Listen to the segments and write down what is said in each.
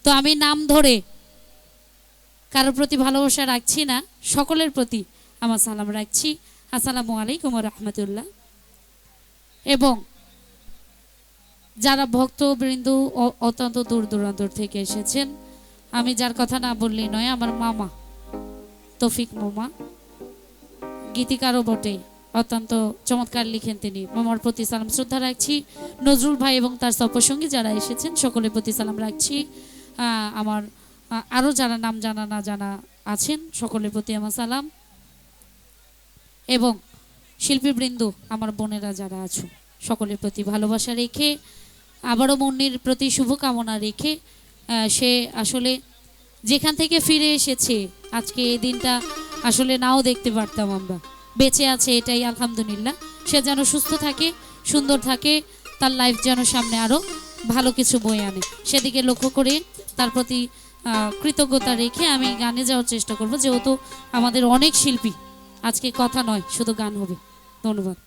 তো আমি নাম ধরে কারোর প্রতি ভালোবাসা রাখছি না, সকলের প্রতি আমার সালাম রাখছি। আসসালামু আলাইকুম ওয়া রাহমাতুল্লাহ। এবং যারা ভক্তবৃন্দ অত্যন্ত দূর দূরান্ত থেকে এসেছেন, আমি যার কথা না বললেই নয়, আমার মামা তৌফিক মামা গীতিকারও বটে, অত্যন্ত চমৎকার লিখেন তিনি। মামার প্রতি সালাম শ্রদ্ধা রাখছি। নজরুল ভাই এবং তার সপসঙ্গী যারা এসেছেন সকলের প্রতি সালাম রাখছি। আমার আরও যারা নাম জানা না জানা আছেন সকলের প্রতি আমার সালাম। এবং শিল্পীবৃন্দ আমার বোনেরা যারা আছো সকলের প্রতি ভালোবাসা রেখে, আবারও মন্নির প্রতি শুভকামনা রেখে, সে আসলে যেখান থেকে ফিরে এসেছে, আজকে এই দিনটা আসলে নাও দেখতে পারতাম আমরা, বেঁচে আছে এটাই আলহামদুলিল্লাহ। সে যেন সুস্থ থাকে, সুন্দর থাকে, তার লাইফ যেন সামনে আরও ভালো কিছু বয়ে আনে, সেদিকে লক্ষ্য করে তার প্রতি কৃতজ্ঞতা রেখে আমি গানে যাওয়ার চেষ্টা করব, যেহেতু আমাদের অনেক শিল্পী, আজকে কথা নয় শুধু গান হবে। ধন্যবাদ।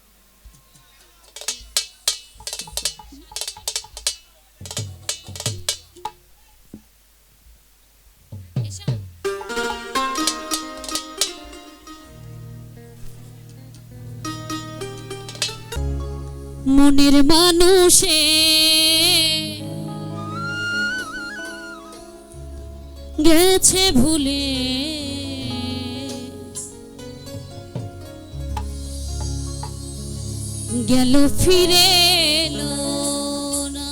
মনের মানুষে গেছে ভুলে, গেল ফিরে এলো না।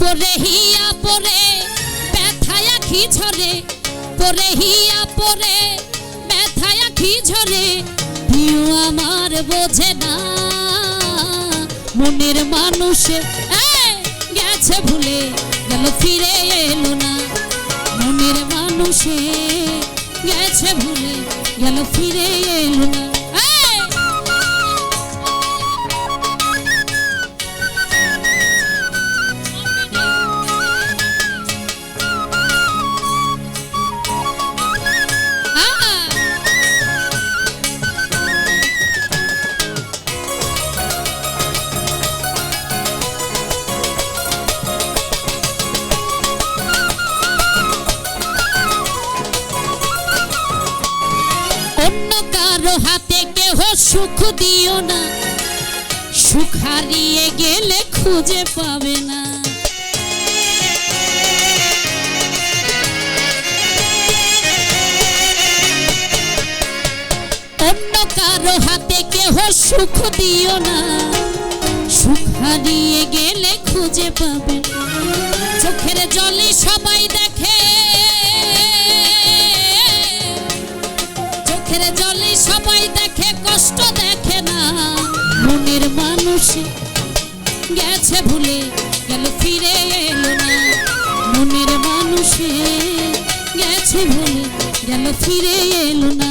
পরে হিয়া পরে ব্যথায় আখি ঝরে, পরে হিয়া পরে ব্যথায় আখি ঝরে, প্রিয় আমার বোঝে না। মনের মানুষে গেছে ভুলে, গেল ফিরে এলো না। মনের মানুষে গেছে ভুলে, গেল ফিরে এলো না। হাতে কেহ সুখ দিও না, সুখ হারিয়ে গেলে খুঁজে পাবে না। অন্য কারো হাতে কেহ সুখ দিও না, সুখ হারিয়ে গেলে খুঁজে পাবে না। চোখের জলে সবাই দেখে, চোখের জলে সবাই দেখে, কষ্ট দেখে না। মনের মানুষে গেছে ভুলে, গেল ফিরে এলো না। মনের মানুষে গেছে ভুলে, গেল ফিরে এলো না।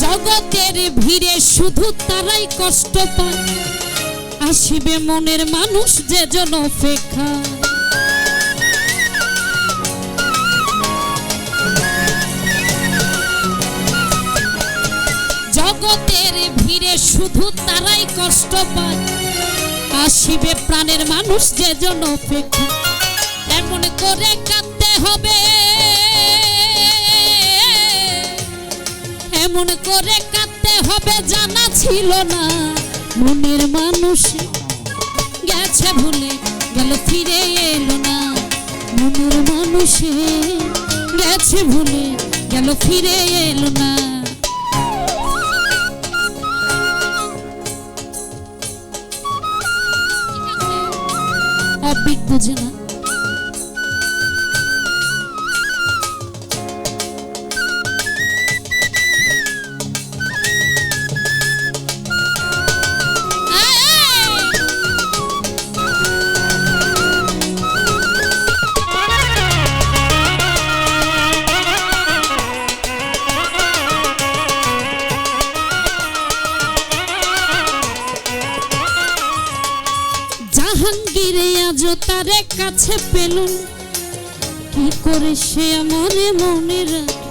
জগতের ভিড়ে শুধু তারাই কষ্ট পায়, আসিবে মনের মানুষ যে জন অপেক্ষা। জগতের ভিড়ে শুধু তারাই কষ্ট পায়, আসিবে প্রাণের মানুষ যে জন অপেক্ষা। এমন করে কাঁদতে হবে, এমন করে কাঁদতে হবে জানা ছিল না, মনের মানুষ গেছে ভুলে গেল ফিরে এলো না, মনের মানুষে গেছে ভুলে গেল ফিরে এলো না। অবিক বুঝে না, জাহাঙ্গীরে আজ তারে কাছে পেলুম, কি করে সে মনে মনে রাখে।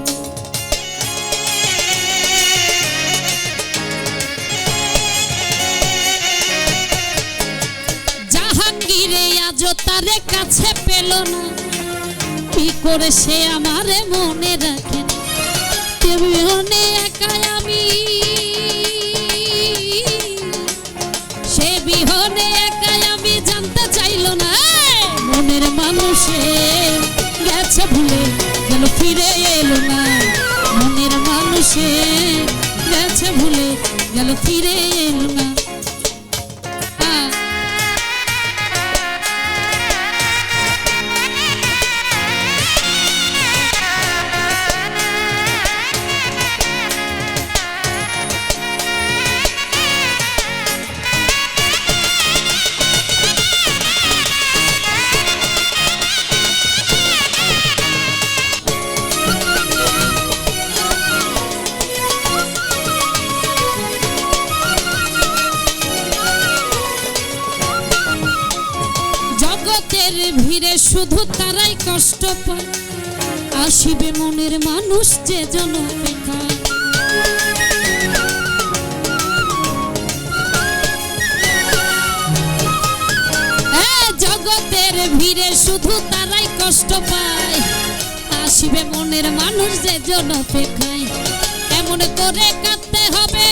জাহাঙ্গীরে আজ তারে কাছে পেল না, কি করে সে আমারে মনে রাখে। বিহনে একা আমি, সে বিহনে একা আমি জানতে চাইলো না, মনের মানুষে গেছে ভুলে গেল ফিরে এলো না, মনের মানুষে গেছে ভুলে গেল ফিরে এলো না। জগতের ভিড়ে শুধু তারাই কষ্ট পায়, আসিবে মনের মানুষ যে জন অপেক্ষায়। জগতের ভিড়ে শুধু তারাই কষ্ট পায়, আসিবে মনের মানুষ যে জন অপেক্ষায়। এমন করে কাঁদতে হবে,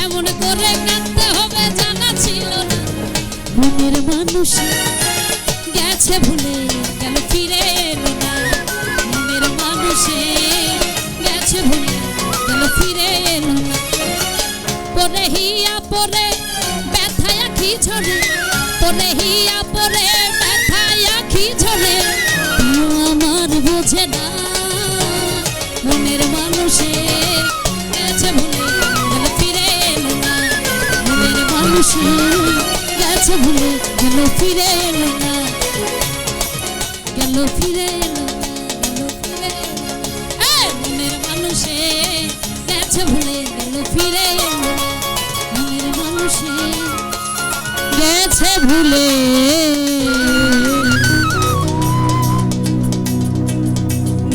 এমন করে কাঁদতে হবে জানা ছিল না, মনের মানুষ গেছে ভুলে গেল ফিরে এলো না, মনের মানুষে গেছে ভুলে গেল ফিরে এলো না। পরে হিয়া পরে ব্যথায় আখি ঝরে, পরে হিয়া পরে ব্যথায় আখি ঝরে, আমার বোঝে না, মনের মানুষে গেছে ভুলে গেল ফিরে এলো না, মনের মানুষে গেছে ভুলে গেল ফিরে এলো না, গেল ফিরে এলো না, গেল ফিরে এলো না। মনের মানুষে গেছে ভুলে গেল ফিরে এলো না, মনের মানুষে গেছে ভুলে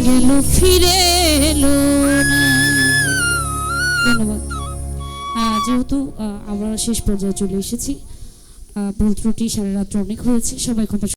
গেল ফিরে এলো না। ধন্যবাদ। যেহেতু আমরা শেষ পর্যায়ে চলে এসেছি, ভুল ত্রুটি সারা রাত্র অনেক হয়েছে, সবাই ক্ষমা